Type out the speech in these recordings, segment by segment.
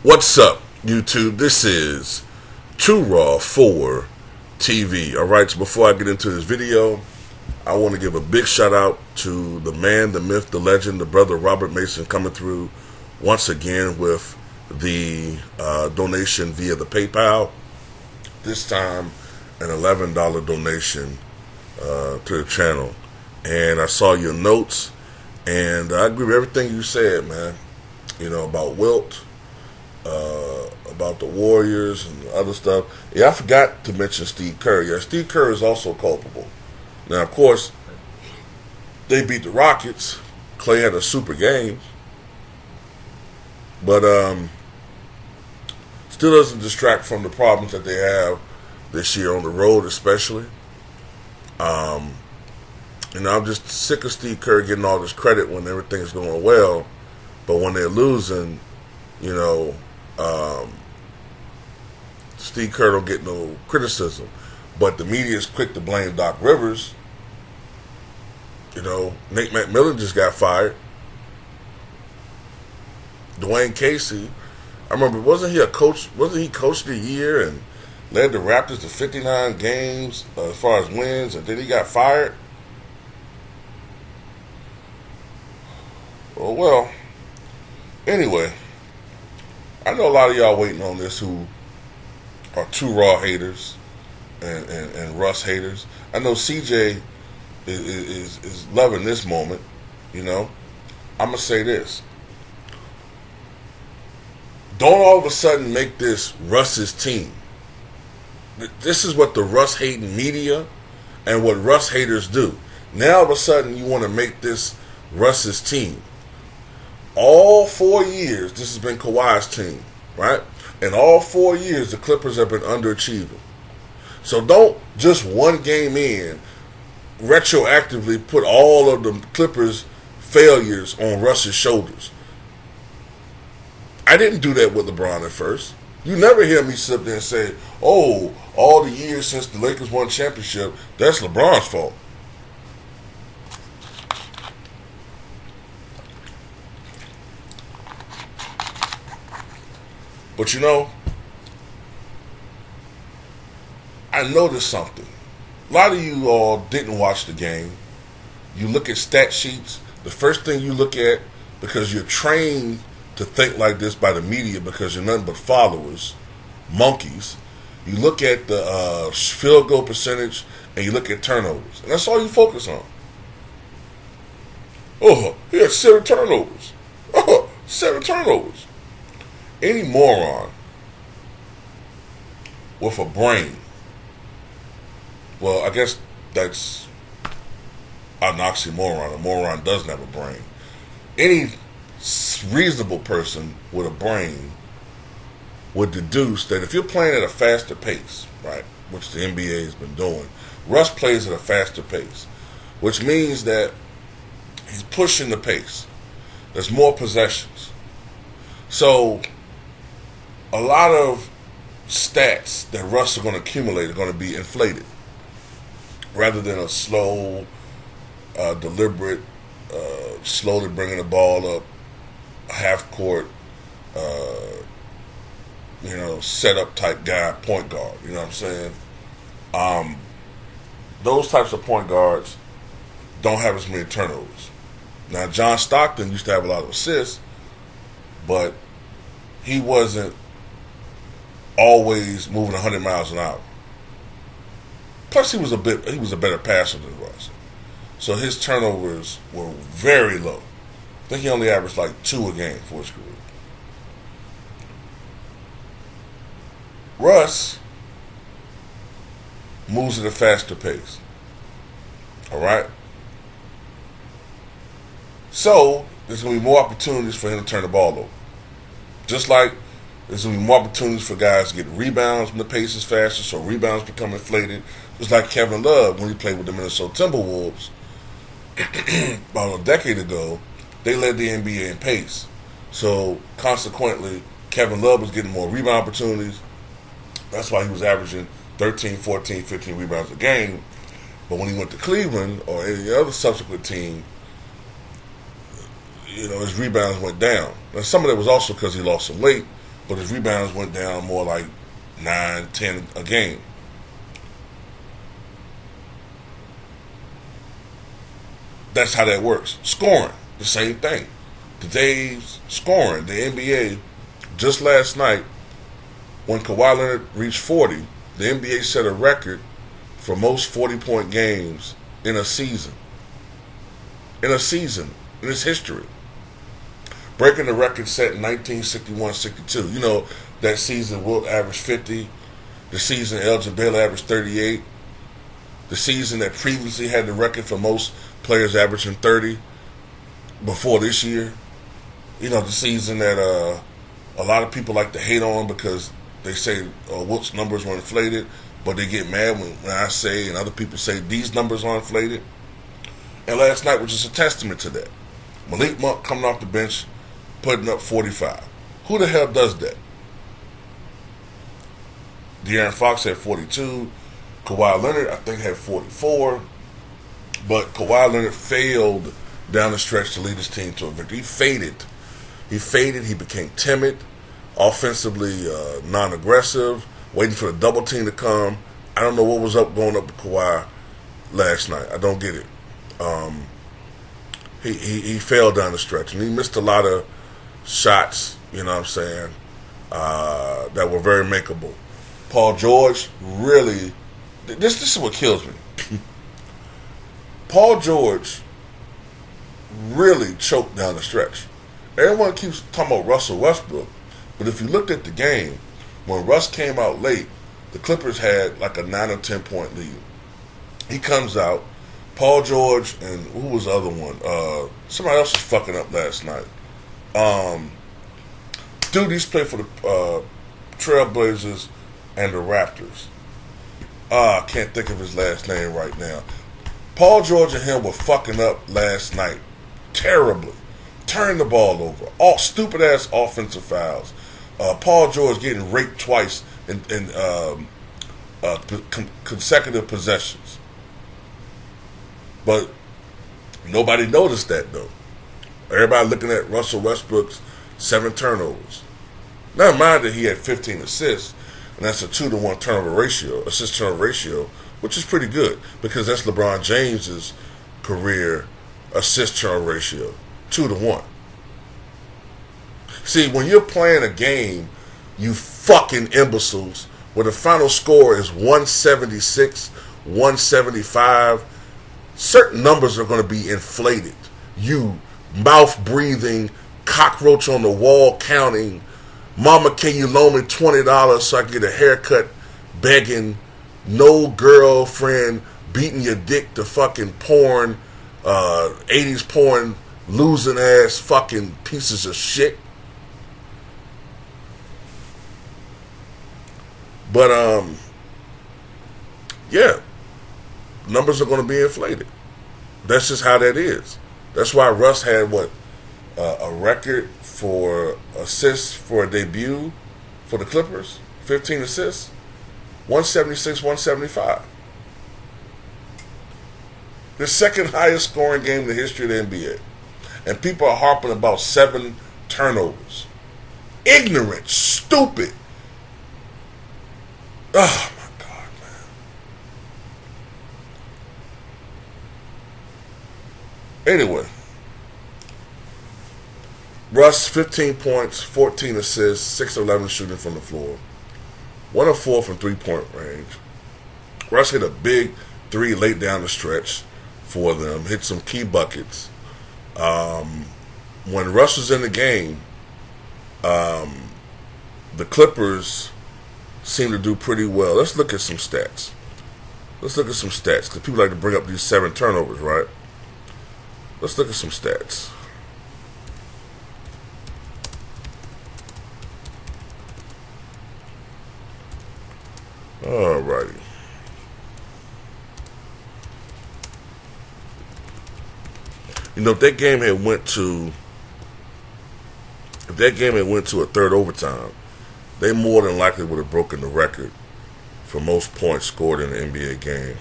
What's up, YouTube? This is True Raw 4 TV. Alright, so before I get into this video, I want to give a big shout out to the man, the myth, the legend, the brother Robert Mason coming through once again with the donation via the PayPal. This time, an $11 donation to the channel. And I saw your notes, and I agree with everything you said, man. You know, about Wilt, about the Warriors and other stuff. Yeah, I forgot to mention Steve Kerr. Yeah, Steve Kerr is also culpable. Now, of course, they beat the Rockets. Clay had a super game. But still doesn't distract from the problems that they have this year on the road, especially. I'm just sick of Steve Kerr getting all this credit when everything's going well. But when they're losing, you know, Steve Kerr don't get no criticism. But the media is quick to blame Doc Rivers. You know, Nate McMillan just got fired. Dwayne Casey, I remember, wasn't he coach of the year and led the Raptors to 59 games as far as wins, and then he got fired? Oh, well. Anyway, I know a lot of y'all waiting on this who are True Raw haters and Russ haters. I know CJ is loving this moment, you know. I'm going to say this. Don't all of a sudden make this Russ's team. This is what the Russ hating media and what Russ haters do. Now all of a sudden you want to make this Russ's team. All 4 years, this has been Kawhi's team, right? And all 4 years, the Clippers have been underachieving. So don't just one game in retroactively put all of the Clippers' failures on Russ's shoulders. I didn't do that with LeBron at first. You never hear me sit up there and say, oh, all the years since the Lakers won championship, that's LeBron's fault. But you know, I noticed something. A lot of you all didn't watch the game. You look at stat sheets. The first thing you look at, because you're trained to think like this by the media because you're nothing but followers, monkeys, you look at the field goal percentage and you look at turnovers. And that's all you focus on. Oh, he had 7 turnovers. Oh, 7 turnovers. Any moron with a brain, well, I guess that's an oxymoron. A moron doesn't have a brain. Any reasonable person with a brain would deduce that if you're playing at a faster pace, right, which the NBA has been doing, Russ plays at a faster pace, which means that he's pushing the pace. There's more possessions. So a lot of stats that Russ is going to accumulate are going to be inflated rather than a slow, deliberate, slowly bringing the ball up, half court, set up type guy, point guard. You know what I'm saying? Those types of point guards don't have as many turnovers. Now, John Stockton used to have a lot of assists, but he wasn't always moving 100 miles an hour. Plus, he was a better passer than Russ. So his turnovers were very low. I think he only averaged like 2 a game for his career. Russ moves at a faster pace. All right? So there's going to be more opportunities for him to turn the ball over. Just like there's going to be more opportunities for guys to get rebounds when the pace is faster, so rebounds become inflated. Just like Kevin Love when he played with the Minnesota Timberwolves about a decade ago, they led the NBA in pace. So consequently, Kevin Love was getting more rebound opportunities. That's why he was averaging 13, 14, 15 rebounds a game. But when he went to Cleveland or any other subsequent team, his rebounds went down. Now, some of that was also because he lost some weight, but his rebounds went down more like 9, 10 a game. That's how that works. Scoring, the same thing. Today's scoring, the NBA, just last night, when Kawhi Leonard reached 40, the NBA set a record for most 40-point games in a season. In its history. Breaking the record set in 1961-62. You know, that season Wilt averaged 50. The season Elgin Baylor averaged 38. The season that previously had the record for most players averaging 30 before this year. You know, the season that a lot of people like to hate on because they say Wilt's numbers were inflated, but they get mad when I say and other people say these numbers are inflated. And last night was just a testament to that. Malik Monk coming off the bench, putting up 45. Who the hell does that? De'Aaron Fox had 42. Kawhi Leonard, I think, had 44. But Kawhi Leonard failed down the stretch to lead his team to a victory. He faded. He became timid, offensively non-aggressive, waiting for the double team to come. I don't know what was going up with Kawhi last night. I don't get it. He fell down the stretch, and he missed a lot of shots, you know what I'm saying, that were very makeable. Paul George really, this is what kills me. Paul George really choked down the stretch. Everyone keeps talking about Russell Westbrook, but if you looked at the game, when Russ came out late, the Clippers had like a 9 or 10 point lead. He comes out, Paul George, and who was the other one? Somebody else was fucking up last night. Dude, he's played for the Trailblazers and the Raptors. I can't think of his last name right now. Paul George and him were fucking up last night terribly. Turning the ball over. All stupid-ass offensive fouls. Paul George getting raped twice in consecutive possessions. But nobody noticed that, though. Everybody looking at Russell Westbrook's 7 turnovers. Never mind that he had 15 assists, and that's a 2-to-1 assist-turnover ratio, which is pretty good because that's LeBron James's career assist-turnover ratio, 2-to-1. See, when you're playing a game, you fucking imbeciles, where the final score is 176, 175, certain numbers are going to be inflated. You mouth-breathing, cockroach on the wall counting, mama, can you loan me $20 so I can get a haircut begging, no girlfriend beating your dick to fucking porn, 80s porn, losing ass fucking pieces of shit. But, yeah, numbers are going to be inflated. That's just how that is. That's why Russ had, a record for assists for a debut for the Clippers, 15 assists, 176, 175. The second highest scoring game in the history of the NBA. And people are harping about 7 turnovers. Ignorant, stupid. Oh my God, man. Anyway, Russ, 15 points, 14 assists, 6 of 11 shooting from the floor, 1 of 4 from 3-point range. Russ hit a big 3 late down the stretch for them, hit some key buckets. When Russ was in the game, the Clippers seemed to do pretty well. Let's look at some stats. Because people like to bring up these 7 turnovers, right? Let's look at some stats. Alrighty. You know, if that game had went to a third overtime, they more than likely would have broken the record for most points scored in an NBA game.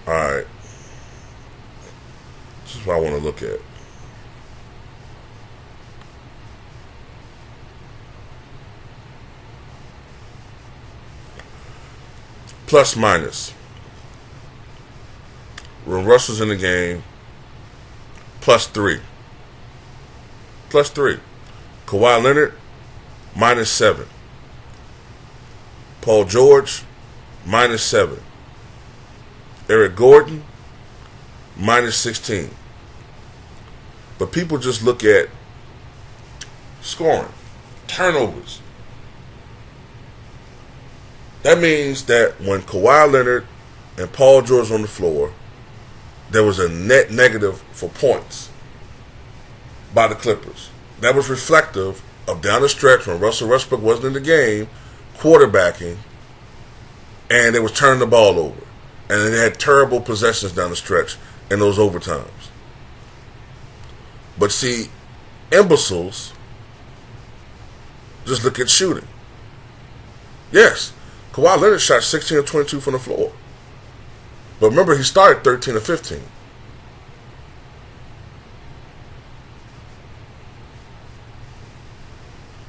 Alright. This is what I want to look at. plus minus. When Russell's in the game, +3. +3. Kawhi Leonard, -7. Paul George, -7. Eric Gordon, -16. But people just look at scoring, turnovers. That means that when Kawhi Leonard and Paul George on the floor, there was a net negative for points by the Clippers. That was reflective of down the stretch when Russell Westbrook wasn't in the game, quarterbacking, and they was turning the ball over. And they had terrible possessions down the stretch in those overtimes. But see, imbeciles just look at shooting. Yes, Kawhi Leonard shot 16 of 22 from the floor. But remember, he started 13 of 15.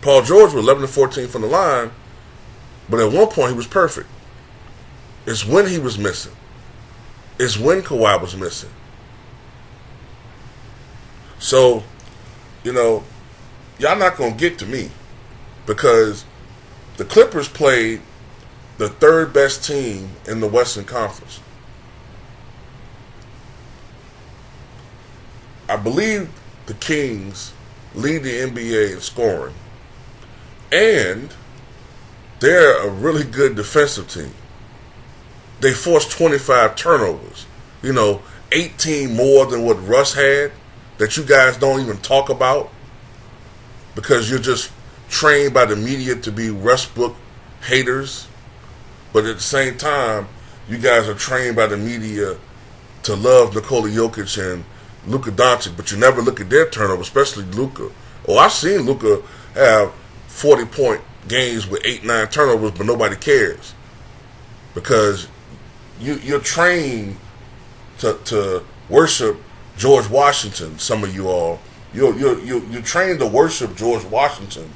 Paul George was 11 of 14 from the line, but at one point he was perfect. It's when he was missing. It's when Kawhi was missing. So, y'all not going to get to me because the Clippers played the third best team in the Western Conference. I believe the Kings lead the NBA in scoring, and they're a really good defensive team. They forced 25 turnovers. 18 more than what Russ had that you guys don't even talk about because you're just trained by the media to be Westbrook haters. But at the same time, you guys are trained by the media to love Nikola Jokic and Luka Doncic, but you never look at their turnover, especially Luka. Oh, I've seen Luka have 40-point games with 8-9 turnovers, but nobody cares because you're trained to worship George Washington. Some of you all, you're trained to worship George Washington,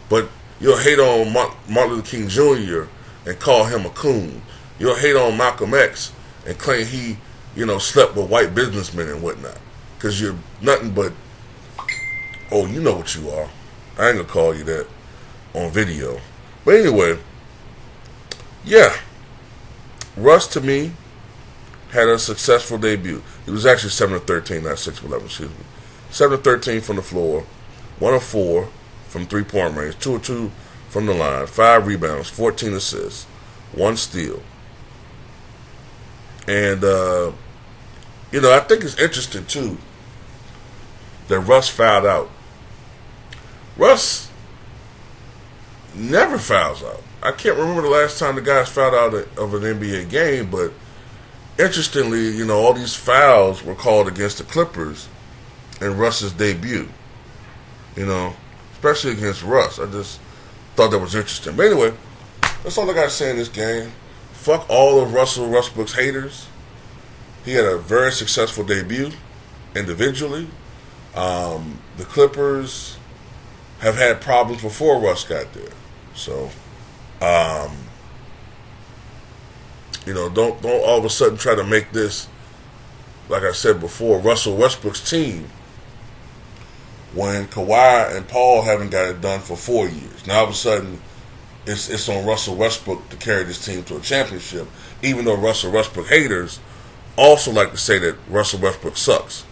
but you'll hate on Martin Luther King Jr. and call him a coon. You'll hate on Malcolm X and claim he, slept with white businessmen and whatnot. Because you're nothing but, you know what you are. I ain't going to call you that on video. But anyway, yeah. Russ, to me, had a successful debut. He was actually 7 of 13, not 6 of 11, excuse me. 7 of 13 from the floor, 1 of 4 from three-point range, 2 of 2 from the line, 5 rebounds, 14 assists, 1 steal. And, I think it's interesting, too, that Russ fouled out. Russ never fouls out. I can't remember the last time the guys fouled out of an NBA game, but interestingly, all these fouls were called against the Clippers in Russ's debut. Especially against Russ. I just thought that was interesting. But anyway, that's all I got to say in this game. Fuck all of Russell Westbrook's haters. He had a very successful debut individually. The Clippers have had problems before Russ got there. So, don't all of a sudden try to make this, like I said before, Russell Westbrook's team when Kawhi and Paul haven't got it done for 4 years. Now all of a sudden it's on Russell Westbrook to carry this team to a championship, even though Russell Westbrook haters also like to say that Russell Westbrook sucks.